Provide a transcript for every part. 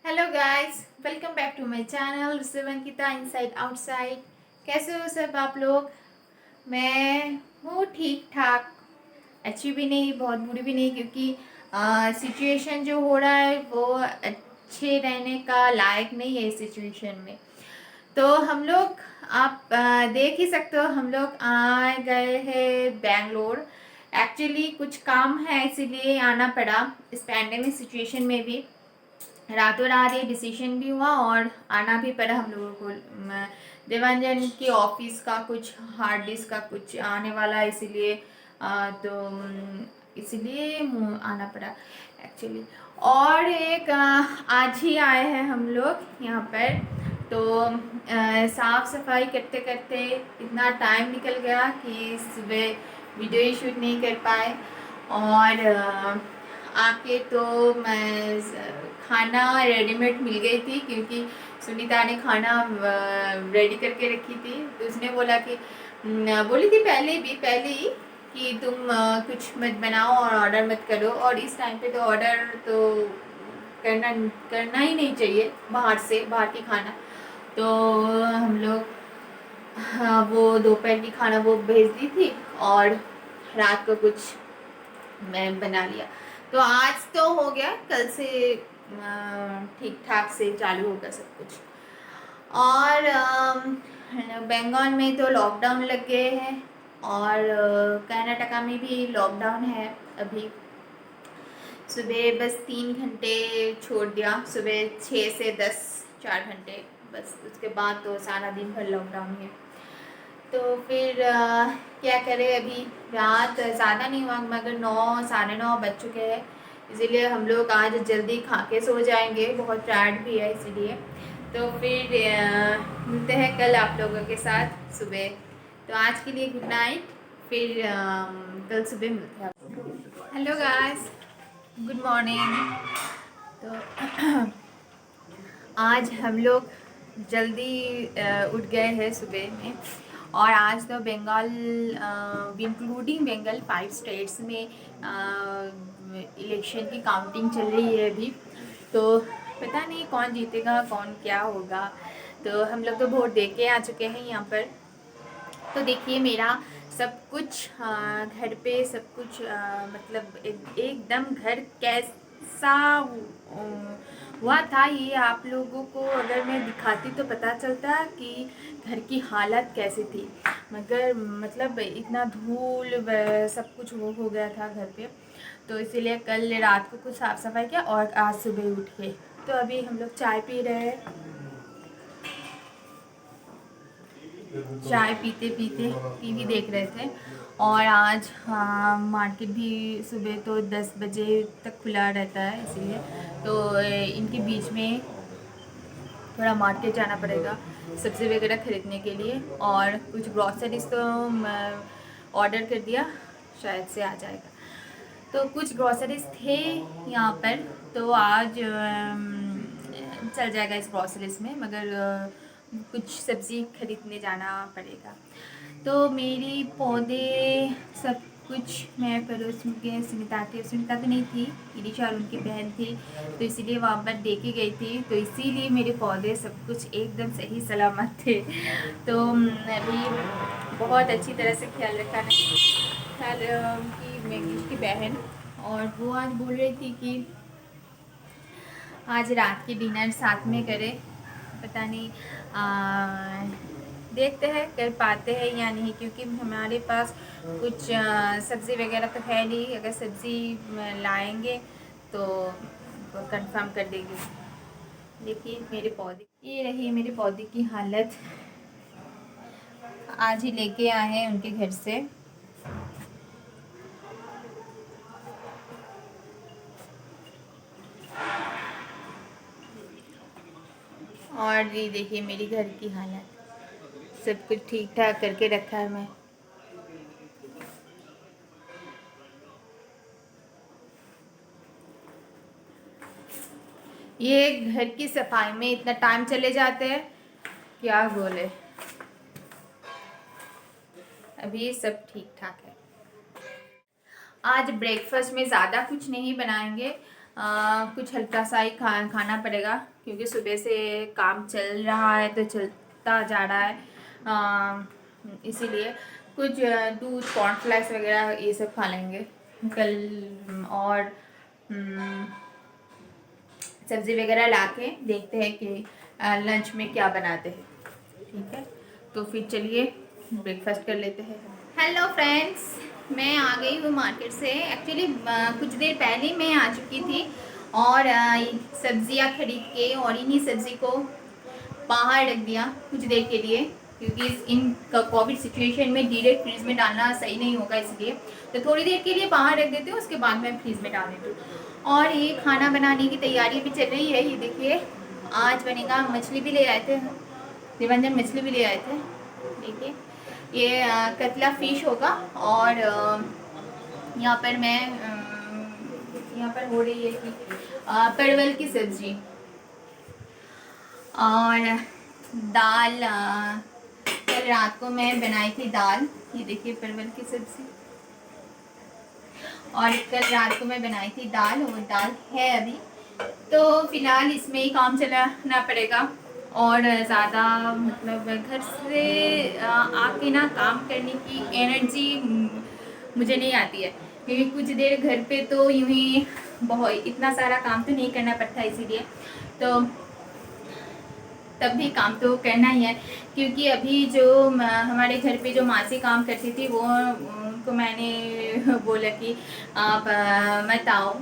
Hello guys, welcome back to my channel Ankita inside outside. कैसे हो सब आप लोग? मैं हूँ ठीक ठाक, अच्छी भी नहीं बहुत बुरी भी नहीं, क्योंकि सिचुएशन जो हो रहा है वो अच्छे रहने का लायक नहीं है इस सिचुएशन में। तो हम लोग आप देख ही सकते हो, हम लोग आ गए हैं बेंगलोर। एक्चुअली कुछ काम है इसीलिए आना पड़ा इस पैंडेमिक सिचुएशन में भी। रातों रात ये डिसीजन भी हुआ और आना भी पड़ा हम लोगों को। देवांजन की ऑफिस का कुछ हार्ड डिस्क का कुछ आने वाला है, इसीलिए इसीलिए आना पड़ा एक्चुअली। और एक आज ही आए हैं हम लोग यहाँ पर। तो साफ सफाई करते करते इतना टाइम निकल गया कि सुबह वीडियो ही शूट नहीं कर पाए। और आके तो मैं खाना रेडीमेड मिल गई थी, क्योंकि सुनीता ने खाना रेडी करके रखी थी। तो उसने बोला कि बोली थी पहले ही कि तुम कुछ मत बनाओ और ऑर्डर मत करो। और इस टाइम पे तो ऑर्डर तो करना करना ही नहीं चाहिए बाहर की खाना। तो हम लोग हाँ, वो दोपहर की खाना वो भेज दी थी और रात को कुछ मैं बना लिया। तो आज तो हो गया, कल से ठीक ठाक से चालू होगा सब कुछ। और बंगाल में तो लॉकडाउन लग गए हैं और कर्नाटका में भी लॉकडाउन है अभी। सुबह बस 3 घंटे छोड़ दिया, सुबह 6 से 10 4 घंटे बस, उसके बाद तो सारा दिन भर लॉकडाउन है। तो फिर क्या करें, अभी रात ज़्यादा नहीं हुआ मगर 9 साढ़े 9 बज चुके हैं। इसीलिए हम लोग आज जल्दी खा के सो जाएंगे, बहुत टायर्ड भी है इसीलिए। तो फिर मिलते हैं कल आप लोगों के साथ सुबह। तो आज के लिए गुड नाइट, फिर कल सुबह मिलते हैं। Hello guys, good morning. तो आज हम लोग जल्दी उठ गए हैं सुबह में। और आज तो बंगाल इंक्लूडिंग बंगाल 5 स्टेट्स में इलेक्शन की काउंटिंग चल रही है अभी। तो पता नहीं कौन जीतेगा कौन क्या होगा। तो हम लोग तो वोट दे के आ चुके हैं यहाँ पर। तो देखिए मेरा सब कुछ घर पे सब कुछ मतलब एकदम घर कैसा हुआ था, ये आप लोगों को अगर मैं दिखाती तो पता चलता कि घर की हालत कैसी थी। मगर मतलब इतना धूल सब कुछ वो हो गया था घर पे। तो इसीलिए कल रात को कुछ साफ़ सफाई किया और आज सुबह उठ के तो अभी हम लोग चाय पी रहे हैं। चाय पीते पीते टीवी देख रहे थे। और आज मार्केट भी सुबह तो 10 बजे तक खुला रहता है, इसीलिए तो इनके बीच में थोड़ा मार्केट जाना पड़ेगा सब्ज़ी वगैरह ख़रीदने के लिए। और कुछ ग्रॉसरीज तो ऑर्डर कर दिया, शायद से आ जाएगा। तो कुछ ग्रॉसरीज थे यहाँ पर, तो आज चल जाएगा इस ग्रॉसरीज में, मगर कुछ सब्ज़ी खरीदने जाना पड़ेगा। तो मेरी पौधे सब कुछ मैं पड़ोस के सुनीता तो नहीं थी, इलिशा और उनकी बहन थी, तो इसीलिए वहाँ पर दे के गई थी। तो इसीलिए मेरे पौधे सब कुछ एकदम सही सलामत थे। तो अभी बहुत अच्छी तरह से ख्याल रखा है ख्याल की मेरी की बहन। और वो आज बोल रही थी कि आज रात की डिनर साथ में करें। पता नहीं देखते हैं कर पाते हैं या नहीं, क्योंकि हमारे पास कुछ सब्ज़ी वगैरह तो है नहीं। अगर सब्ज़ी लाएंगे तो कंफर्म कर देंगे। देखिए मेरे पौधे, ये रही मेरे पौधे की हालत। आज ही लेके आए हैं उनके घर से। और ये देखिए मेरी घर की हालत, सब कुछ ठीक ठाक करके रखा है मैं। ये घर की सफाई में इतना टाइम चले जाते हैं, क्या बोले। अभी सब ठीक ठाक है। आज ब्रेकफास्ट में ज़्यादा कुछ नहीं बनाएंगे, कुछ हल्का सा ही खाना पड़ेगा क्योंकि सुबह से काम चल रहा है तो चलता जा रहा है। इसीलिए कुछ दूध कॉर्नफ्लेक्स वगैरह ये सब खा लेंगे कल। और सब्ज़ी वगैरह लाके देखते हैं कि लंच में क्या बनाते हैं। ठीक है, तो फिर चलिए ब्रेकफास्ट कर लेते हैं। हेलो फ्रेंड्स, मैं आ गई हूँ मार्केट से। एक्चुअली कुछ देर पहले मैं आ चुकी थी और सब्जियाँ खरीद के और इन्हीं सब्ज़ी को बाहर रख दिया कुछ देर के लिए, क्योंकि इन कोविड सिचुएशन में डायरेक्ट फ्रीज में डालना सही नहीं होगा, इसलिए तो थोड़ी देर के लिए बाहर रख देती हूँ, उसके बाद मैं फ्रीज में डाल देती हूँ। और ये खाना बनाने की तैयारी भी चल रही है। ये देखिए, आज बनेगा, मछली भी ले आए थे देवांजन, मछली भी ले आए थे। देखिए ये कतला फिश होगा। और यहाँ पर मैं यहाँ पर हो रही है कि परवल की सब्जी और दाल। कल रात को मैं बनाई थी दाल, ये देखिए परवल की सब्जी। और कल रात को मैं बनाई थी दाल, वो दाल है अभी, तो फिलहाल इसमें ही काम चलाना पड़ेगा। और ज़्यादा मतलब घर से आके ना काम करने की एनर्जी मुझे नहीं आती है, क्योंकि कुछ देर घर पे तो यूँ ही बहुत इतना सारा काम तो नहीं करना पड़ता, इसीलिए तो तब भी काम तो करना ही है। क्योंकि अभी जो हमारे घर पे जो मासी काम करती थी, वो उनको मैंने बोला कि आप मत आओ,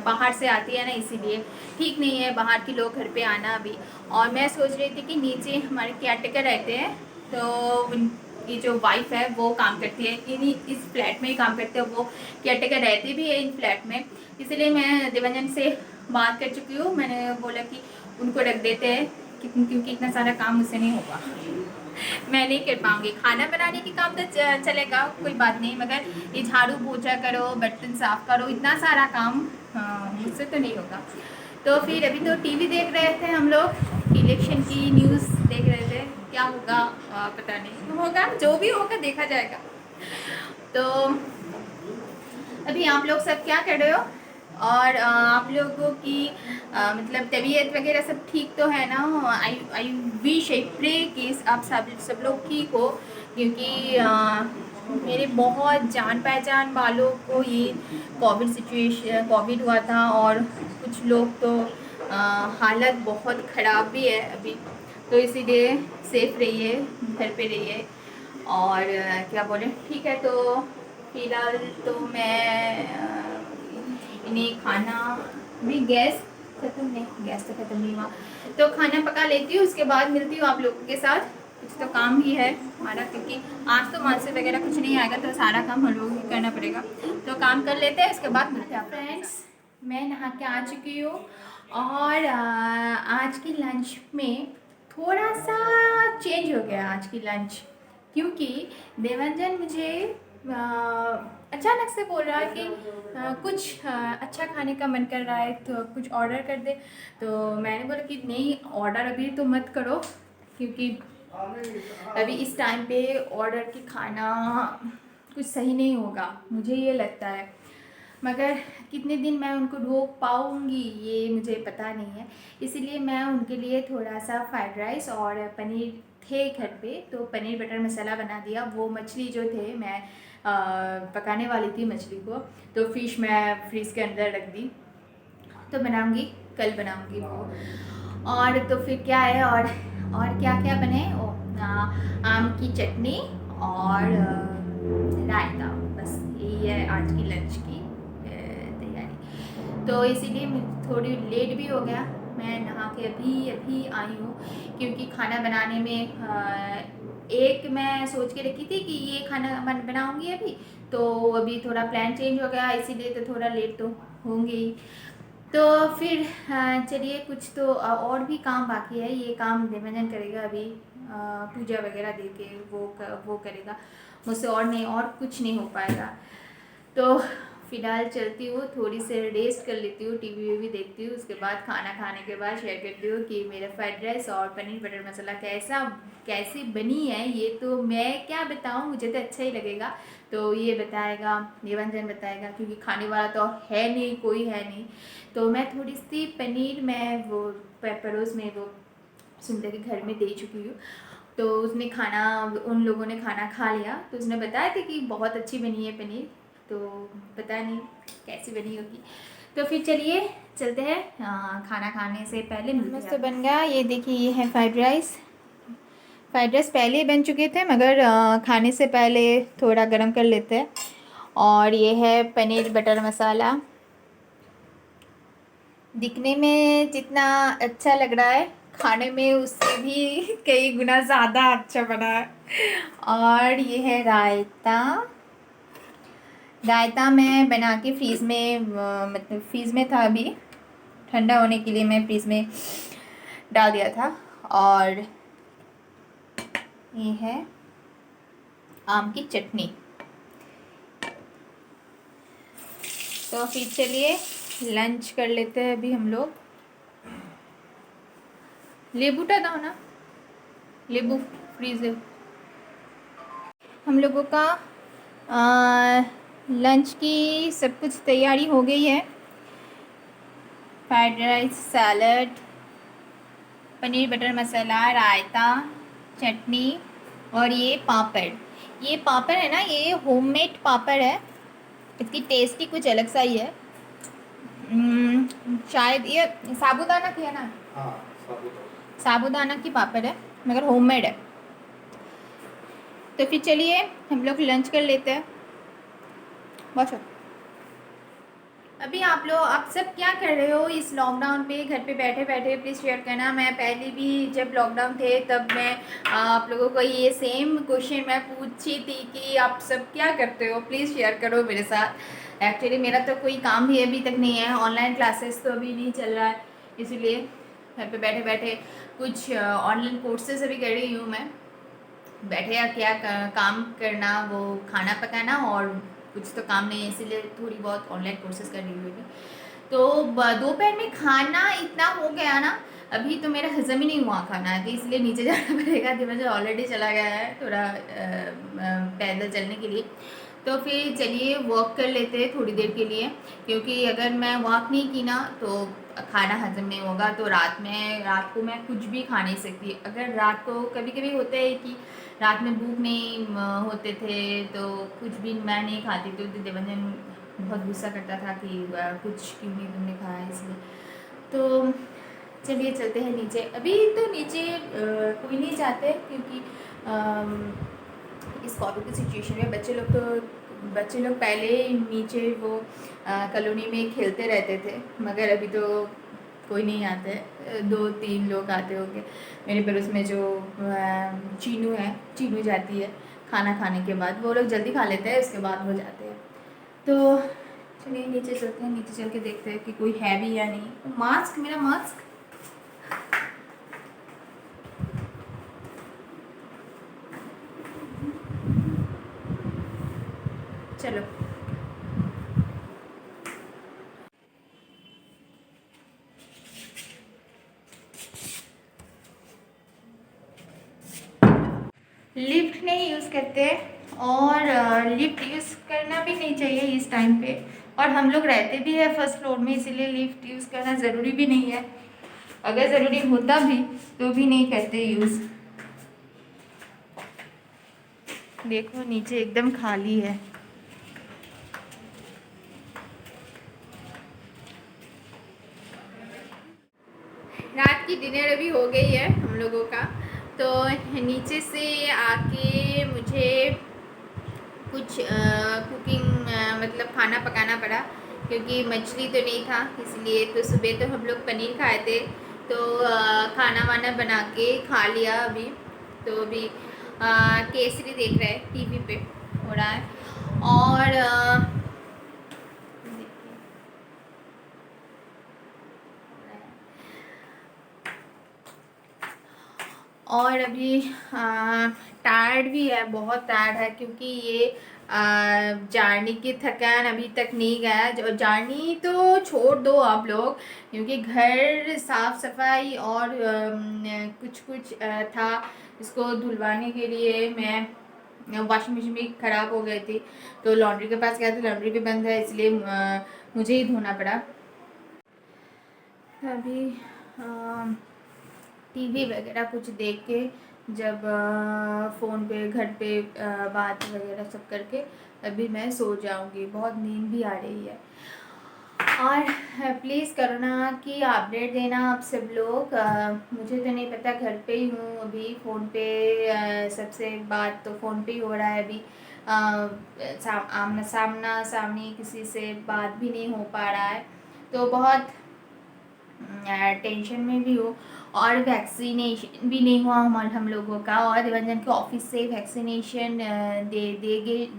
बाहर से आती है ना, इसीलिए ठीक नहीं है बाहर के लोग घर पे आना अभी। और मैं सोच रही थी कि नीचे हमारे केयरटेकर रहते हैं, तो उनकी जो वाइफ है वो काम करती है इन्हीं इस फ्लैट में ही काम करते हैं, वो केयरटेकर रहते भी है इन फ्लैट में। इसलिए मैं देवांजन से बात कर चुकी हूँ, मैंने बोला कि उनको रख देते हैं, क्योंकि इतना सारा काम मुझसे नहीं होगा, मैं नहीं कर पाऊँगी। खाना बनाने की काम तो चलेगा, कोई बात नहीं, मगर ये झाड़ू पोछा करो, बर्तन साफ करो, इतना सारा काम मुझसे तो नहीं होगा। तो फिर अभी तो टीवी देख रहे थे हम लोग, इलेक्शन की न्यूज़ देख रहे थे, क्या होगा पता नहीं, होगा जो भी होगा देखा जाएगा। तो अभी आप लोग सब क्या कर रहे हो? और आप लोगों की मतलब तबीयत वगैरह सब ठीक तो है ना? आई विश, आई प्रे कि आप सब लोग ठीक हो, क्योंकि मेरे बहुत जान पहचान वालों को ये कोविड हुआ था, और कुछ लोग तो हालत बहुत ख़राब भी है अभी। तो इसीलिए सेफ रहिए, घर पे रहिए। और क्या बोले, ठीक है, तो फिलहाल तो मैं इन्हें खाना भी गैस तो ख़त्म नहीं हुआ, तो खाना पका लेती हूँ, उसके बाद मिलती हूँ आप लोगों के साथ। कुछ तो काम ही है हमारा, क्योंकि आज तो माल से वगैरह कुछ नहीं आएगा, तो सारा काम हम लोगों को करना पड़ेगा। तो काम कर लेते हैं, उसके बाद मिलते हैं। फ्रेंड्स, मैं नहा के आ चुकी हूँ, और आज की लंच में थोड़ा सा चेंज हो गया आज की लंच, क्योंकि देवांजन मुझे अचानक से बोल रहा है कि कुछ अच्छा खाने का मन कर रहा है, तो कुछ ऑर्डर कर दे। तो मैंने बोला कि नहीं, ऑर्डर अभी तो मत करो, क्योंकि अभी इस टाइम पे ऑर्डर की खाना कुछ सही नहीं होगा, मुझे ये लगता है। मगर कितने दिन मैं उनको रोक पाऊँगी ये मुझे पता नहीं है, इसीलिए मैं उनके लिए थोड़ा सा फ्राइड राइस और पनीर थे घर पे, तो पनीर बटर मसाला बना दिया। वो मछली जो थे, मैं पकाने वाली थी मछली को, तो फिश मैं फ्रीज़ के अंदर रख दी, तो बनाऊंगी, कल बनाऊंगी वो। और तो फिर क्या है, और क्या क्या बने, आम की चटनी और रायता, बस यही है आज की लंच की तैयारी। तो इसीलिए थोड़ी लेट भी हो गया, मैं नहा के अभी आई हूँ, क्योंकि खाना बनाने में एक मैं सोच के रखी थी कि ये खाना बनाऊंगी अभी, तो अभी थोड़ा प्लान चेंज हो गया, इसीलिए तो थोड़ा लेट तो होंगे ही। तो फिर चलिए, कुछ तो और भी काम बाकी है, ये काम देवांजन करेगा अभी, पूजा वगैरह दे के वो करेगा, मुझसे और नहीं, और कुछ नहीं हो पाएगा। तो फ़िलहाल चलती हूँ, थोड़ी सी रेस्ट कर लेती हूँ, टीवी वीवी देखती हूँ, उसके बाद खाना खाने के बाद शेयर करती हूँ कि मेरा फ्राइड राइस और पनीर बटर मसाला कैसी बनी है। ये तो मैं क्या बताऊँ, मुझे तो अच्छा ही लगेगा। तो ये बताएगा, निरंजन बताएगा, क्योंकि खाने वाला तो है नहीं, कोई है नहीं। तो मैं थोड़ी सी पनीर में वो पड़ोस में वो सुंदर के घर में दे चुकी हूँ। तो उसने खाना, उन लोगों ने खाना खा लिया, तो उसने बताया था कि बहुत अच्छी बनी है पनीर। तो पता नहीं कैसी बनी होगी। तो फिर चलिए चलते हैं, खाना खाने से पहले मिलते हैं। तो बन गया, ये देखिए, ये है फ्राइड राइस। फ्राइड राइस पहले ही बन चुके थे, मगर खाने से पहले थोड़ा गरम कर लेते हैं। और ये है पनीर बटर मसाला। दिखने में जितना अच्छा लग रहा है, खाने में उससे भी कई गुना ज़्यादा अच्छा बना है। और ये है रायता। रायता मैं बना के फ्रीज़ में, मतलब फ्रीज़ में था, अभी ठंडा होने के लिए मैं फ्रीज़ में डाल दिया था। और ये है आम की चटनी। तो फिर चलिए लंच कर लेते हैं अभी हम लोग। लेबू टा दो ना, लेबू फ्रीज है। हम लोगों का लंच की सब कुछ तैयारी हो गई है। Fried rice, salad, paneer butter masala, रायता, चटनी और ये पापड़। ये पापड़ है ना, ये होममेड पापड़ है। इसकी टेस्ट ही कुछ अलग सा ही है। शायद ये साबूदाना की है ना। हाँ, साबूदाना की पापड़ है, मगर होममेड है। तो फिर चलिए हम लोग लंच कर लेते हैं। बहुत अभी आप सब क्या कर रहे हो इस लॉकडाउन पे, घर पे बैठे बैठे? प्लीज़ शेयर करना। मैं पहले भी जब लॉकडाउन थे तब मैं आप लोगों को ये सेम क्वेश्चन मैं पूछी थी कि आप सब क्या करते हो, प्लीज़ शेयर करो मेरे साथ। एक्चुअली मेरा तो कोई काम भी अभी तक नहीं है, ऑनलाइन क्लासेस तो अभी नहीं चल रहा है, इसीलिए घर पे बैठे बैठे कुछ ऑनलाइन कोर्सेज अभी कर रही हूँ मैं। बैठे या क्या काम करना, वो खाना पकाना, और कुछ तो काम नहीं है, इसीलिए थोड़ी बहुत ऑनलाइन कोर्सेज कर रही हूँ। तो दोपहर में खाना इतना हो गया ना, अभी तो मेरा हजम ही नहीं हुआ खाना, तो इसलिए नीचे जाना पड़ेगा। दिमाग ऑलरेडी चला गया है थोड़ा पैदल चलने के लिए। तो फिर चलिए वॉक कर लेते हैं थोड़ी देर के लिए, क्योंकि अगर मैं वॉक नहीं की ना तो खाना हजम नहीं होगा। तो रात को मैं कुछ भी खा नहीं सकती। अगर रात को कभी कभी होता है कि रात में भूख नहीं होते थे तो कुछ भी मैं नहीं खाती, तो देवंजन बहुत गुस्सा करता था कि कुछ क्यों नहीं तुमने खाया, इसलिए। तो चलिए चलते हैं नीचे। अभी तो नीचे कोई नहीं जाते, क्योंकि इस कोविड की सिचुएशन में बच्चे लोग पहले नीचे वो कॉलोनी में खेलते रहते थे, मगर अभी तो कोई नहीं आते। 2-3 लोग आते होंगे। मेरे पड़ोस में जो चीनू जाती है खाना खाने के बाद, वो लोग जल्दी खा लेते हैं, उसके बाद वो जाते हैं। तो चलिए नीचे चलते हैं, नीचे चल के देखते हैं कि कोई है भी या नहीं। मास्क, मेरा मास्क। चलो लिफ्ट नहीं यूज़ करते, और लिफ्ट यूज़ करना भी नहीं चाहिए इस टाइम पे। और हम लोग रहते भी है फर्स्ट फ्लोर में, इसीलिए लिफ्ट यूज़ करना ज़रूरी भी नहीं है। अगर ज़रूरी होता भी तो भी नहीं करते यूज़। देखो नीचे एकदम खाली है। रात की डिनर अभी हो गई है हम लोगों का। तो नीचे से आके मुझे कुछ कुकिंग मतलब खाना पकाना पड़ा, क्योंकि मछली तो नहीं था, इसलिए। तो सुबह तो हम लोग पनीर खाए थे, तो खाना वाना बना के खा लिया अभी। तो अभी केसरी देख रहे हैं, टीवी पे हो रहा है। और और अभी टायर्ड भी है, बहुत टायर्ड है, क्योंकि ये जर्नी की थकान अभी तक नहीं गया। जो जर्नी तो छोड़ दो आप लोग, क्योंकि घर साफ़ सफाई और कुछ कुछ था, इसको धुलवाने के लिए मैं वॉशिंग मशीन भी ख़राब हो गई थी, तो लॉन्ड्री के पास गया था, लॉन्ड्री भी बंद है, इसलिए मुझे ही धोना पड़ा। अभी टीवी वगैरह कुछ देख के, जब फ़ोन पे घर पे बात वगैरह सब करके अभी मैं सो जाऊंगी। बहुत नींद भी आ रही है। और प्लीज़ कोरोना की अपडेट देना आप सब लोग। मुझे तो नहीं पता, घर पे ही हूँ अभी, फ़ोन पे सबसे बात तो फ़ोन पे ही हो रहा है अभी। आमना सामना सामने किसी से बात भी नहीं हो पा रहा है, तो बहुत टेंशन में भी हो। और वैक्सीनेशन भी नहीं हुआ हम लोगों का, और दिवंजन के ऑफिस से वैक्सीनेशन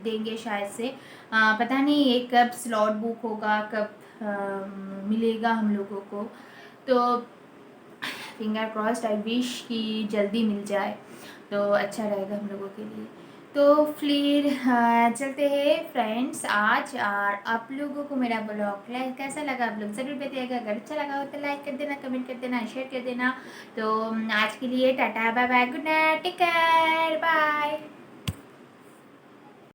देंगे शायद से। पता नहीं ये कब स्लॉट बुक होगा, कब मिलेगा हम लोगों को, तो फिंगर क्रॉस्ड, आई विश कि जल्दी मिल जाए तो अच्छा रहेगा हम लोगों के लिए। तो फिर चलते हैं फ्रेंड्स आज। और आप लोगों को मेरा ब्लॉग कैसा लगा आप लोग ज़रूर बताइएगा। अगर अच्छा लगा हो तो लाइक कर देना, कमेंट कर देना, शेयर कर देना। तो आज के लिए tata bye bye, good night, take care, bye.